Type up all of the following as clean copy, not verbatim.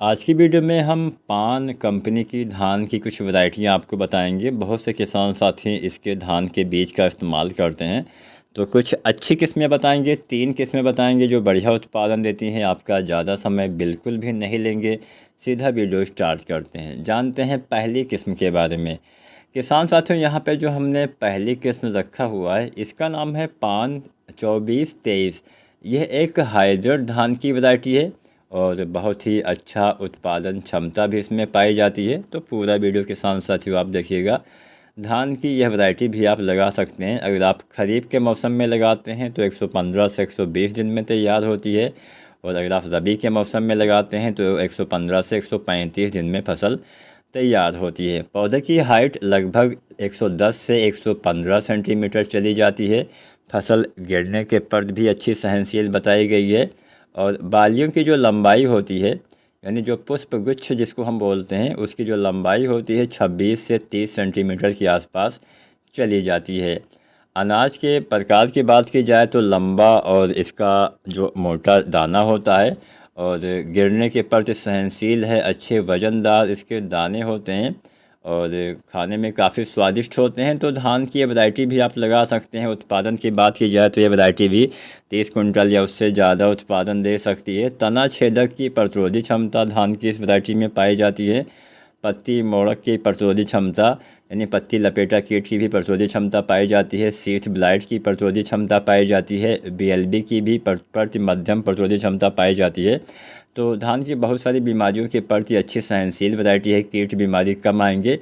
आज की वीडियो में हम पान कंपनी की धान की कुछ वैरायटियां आपको बताएंगे। बहुत से किसान साथी इसके धान के बीज का इस्तेमाल करते हैं, तो कुछ अच्छी किस्में बताएंगे। 3 किस्में बताएंगे जो बढ़िया उत्पादन देती हैं। आपका ज़्यादा समय बिल्कुल भी नहीं लेंगे, सीधा वीडियो स्टार्ट करते हैं। जानते हैं पहली किस्म के बारे में। किसान साथियों, यहाँ पे जो हमने पहली किस्म रखा हुआ है इसका नाम है पान 2423। यह एक हाइब्रिड धान की वैरायटी है और बहुत ही अच्छा उत्पादन क्षमता भी इसमें पाई जाती है। तो पूरा वीडियो किसान साथियों आप देखिएगा। धान की यह वैरायटी भी आप लगा सकते हैं। अगर आप खरीफ के मौसम में लगाते हैं तो 115 से 120 दिन में तैयार होती है, और अगर आप रबी के मौसम में लगाते हैं तो 115 से 135 दिन में फसल तैयार होती है। पौधे की हाइट लगभग 110 से 115 सेंटीमीटर चली जाती है। फसल गिरने के पर भी अच्छी सहनशील बताई गई है। और बालियों की जो लंबाई होती है, यानी जो पुष्प गुच्छ जिसको हम बोलते हैं, उसकी जो लंबाई होती है 26 से 30 सेंटीमीटर के आसपास चली जाती है। अनाज के प्रकार की बात की जाए तो लंबा और इसका जो मोटा दाना होता है और गिरने के प्रति सहनशील है। अच्छे वज़नदार इसके दाने होते हैं और खाने में काफ़ी स्वादिष्ट होते हैं। तो धान की ये वैरायटी भी आप लगा सकते हैं। उत्पादन की बात की जाए तो ये वैरायटी भी 30 कुंटल या उससे ज़्यादा उत्पादन दे सकती है। तना छेदक की प्रतिरोधी क्षमता धान की इस वैरायटी में पाई जाती है। पत्ती मोड़क की प्रतिरोधी क्षमता, यानी पत्ती लपेटा कीट की भी प्रतिरोधी क्षमता पाई जाती है। सीथ ब्लाइट की प्रतिरोधी क्षमता पाई जाती है। बीएलबी की भी प्रति मध्यम प्रतिरोधी क्षमता पाई जाती है। तो धान की बहुत सारी बीमारियों के प्रति अच्छी सहनशील वैरायटी है। कीट बीमारी कम आएंगे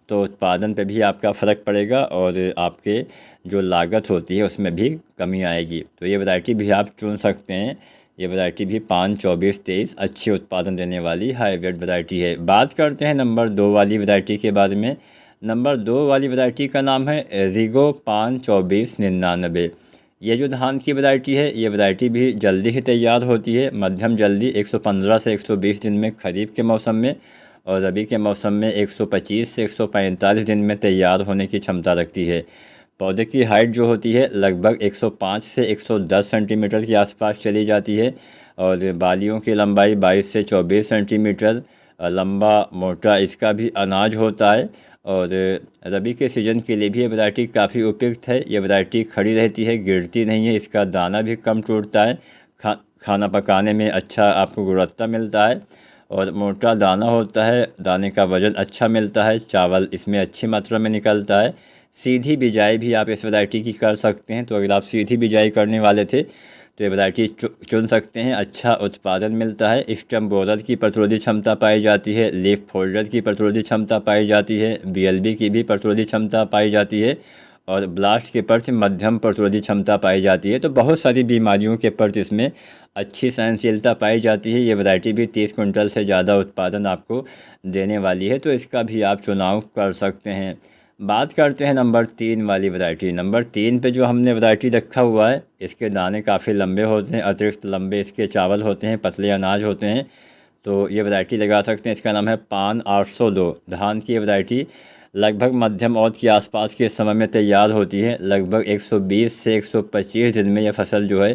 तो उत्पादन पे भी आपका फ़र्क पड़ेगा और आपके जो लागत होती है उसमें भी कमी आएगी। तो ये वैरायटी भी आप चुन सकते हैं। ये वैरायटी भी पान 2423 अच्छे उत्पादन देने वाली हाइब्रिड वैरायटी है। बात करते हैं नंबर 2 वाली वैरायटी के बारे में। नंबर 2 वाली वैरायटी का नाम है रिगो पान 2499। ये जो धान की वैरायटी है, ये वैरायटी भी जल्दी ही तैयार होती है। मध्यम जल्दी 115 से 120 दिन में खरीफ के मौसम में, और रबी के मौसम में 125 से 145 दिन में तैयार होने की क्षमता रखती है। पौधे की हाइट जो होती है लगभग 105 से 110 सेंटीमीटर के आसपास चली जाती है, और बालियों की लंबाई 22 से 24 सेंटीमीटर लंबा मोटा इसका भी अनाज होता है। और रबी के सीज़न के लिए भी ये वैरायटी काफ़ी उपयुक्त है। ये वैरायटी खड़ी रहती है, गिरती नहीं है। इसका दाना भी कम टूटता है। खाना पकाने में अच्छा आपको गुणवत्ता मिलता है और मोटा दाना होता है। दाने का वज़न अच्छा मिलता है। चावल इसमें अच्छी मात्रा में निकलता है। सीधी बिजाई भी आप इस वैरायटी की कर सकते हैं। तो अगर आप सीधी बिजाई करने वाले थे तो ये वैरायटी चुन सकते हैं। अच्छा उत्पादन मिलता है। स्टेम बोरर की प्रतिरोधी क्षमता पाई जाती है। लीफ फोल्डर की प्रतिरोधी क्षमता पाई जाती है। बीएलबी की भी प्रतिरोधी क्षमता पाई जाती है, और ब्लास्ट के प्रति मध्यम प्रतिरोधी क्षमता पाई जाती है। तो बहुत सारी बीमारियों के प्रति इसमें अच्छी सहनशीलता पाई जाती है। ये वैरायटी भी 30 कुंटल से ज़्यादा उत्पादन आपको देने वाली है। तो इसका भी आप चुनाव कर सकते हैं। बात करते हैं नंबर 3 वाली वैरायटी। नंबर 3 पे जो हमने वैरायटी रखा हुआ है, इसके दाने काफ़ी लंबे होते हैं। अतिरिक्त लंबे इसके चावल होते हैं, पतले अनाज होते हैं। तो ये वैरायटी लगा सकते हैं। इसका नाम है पान 802। धान की वैरायटी लगभग मध्यम औसत के आसपास के समय में तैयार होती है। लगभग 120 से 125 दिन में यह फसल जो है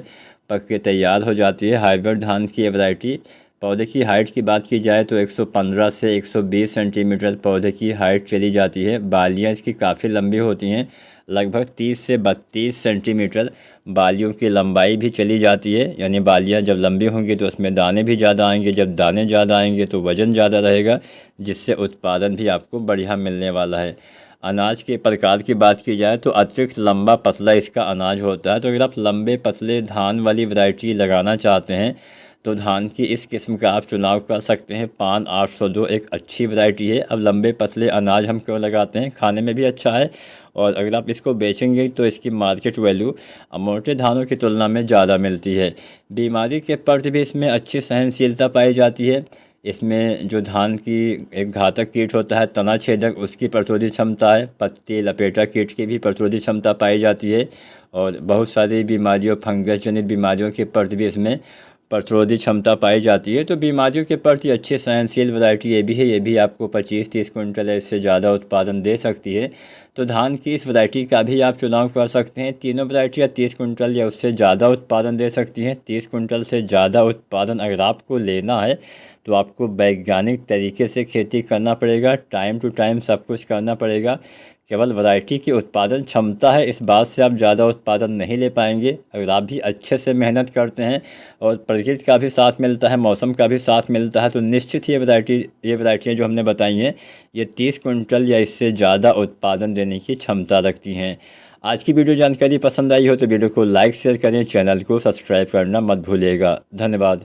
पक के तैयार हो जाती है। हाइब्रिड धान की ये वैरायटी, पौधे की हाइट की बात की जाए तो 115 से 120 सेंटीमीटर पौधे की हाइट चली जाती है। बालियाँ इसकी काफ़ी लंबी होती हैं, लगभग 30 से 32 सेंटीमीटर बालियों की लंबाई भी चली जाती है। यानी बालियाँ जब लंबी होंगी तो उसमें दाने भी ज़्यादा आएंगे। जब दाने ज़्यादा आएंगे तो वज़न ज़्यादा रहेगा, जिससे उत्पादन भी आपको बढ़िया मिलने वाला है। अनाज के प्रकार की बात की जाए तो अतिरिक्त लंबा पतला इसका अनाज होता है। तो अगर आप लंबे पतले धान वाली वैरायटी लगाना चाहते हैं तो धान की इस किस्म का आप चुनाव कर सकते हैं। पान 802 एक अच्छी वैरायटी है। अब लंबे पतले अनाज हम क्यों लगाते हैं, खाने में भी अच्छा है, और अगर आप इसको बेचेंगे तो इसकी मार्केट वैल्यू मोटे धानों की तुलना में ज़्यादा मिलती है। बीमारी के प्रति भी इसमें अच्छी सहनशीलता पाई जाती है। इसमें जो धान की एक घातक कीट होता है तना छेदक, उसकी प्रतिरोधी क्षमता है। पत्ती लपेटा कीट की भी प्रतिरोधी क्षमता पाई जाती है, और बहुत सारी बीमारियों, फंगस जनित बीमारियों के प्रति भी इसमें प्रतिरोधी क्षमता पाई जाती है। तो बीमारियों के प्रति अच्छी सहनशील वैरायटी ये भी है, ये भी आपको 25-30 कुंटल या इससे ज़्यादा उत्पादन दे सकती है। तो धान की इस वैरायटी का भी आप चुनाव कर सकते हैं। तीनों वैरायटियाँ 30 कुंटल या उससे ज़्यादा उत्पादन दे सकती हैं। 30 कुंटल से ज़्यादा उत्पादन अगर आपको लेना है तो आपको वैज्ञानिक तरीके से खेती करना पड़ेगा, टाइम टू टाइम सब कुछ करना पड़ेगा। केवल वैरायटी की उत्पादन क्षमता है, इस बात से आप ज़्यादा उत्पादन नहीं ले पाएंगे। अगर आप भी अच्छे से मेहनत करते हैं और प्रकृति का भी साथ मिलता है, मौसम का भी साथ मिलता है, तो निश्चित ये वैरायटियाँ जो हमने बताई हैं ये 30 कुंटल या इससे ज़्यादा उत्पादन देने की क्षमता रखती हैं। आज की वीडियो जानकारी पसंद आई हो तो वीडियो को लाइक शेयर करें, चैनल को सब्सक्राइब करना मत भूलिएगा। धन्यवाद।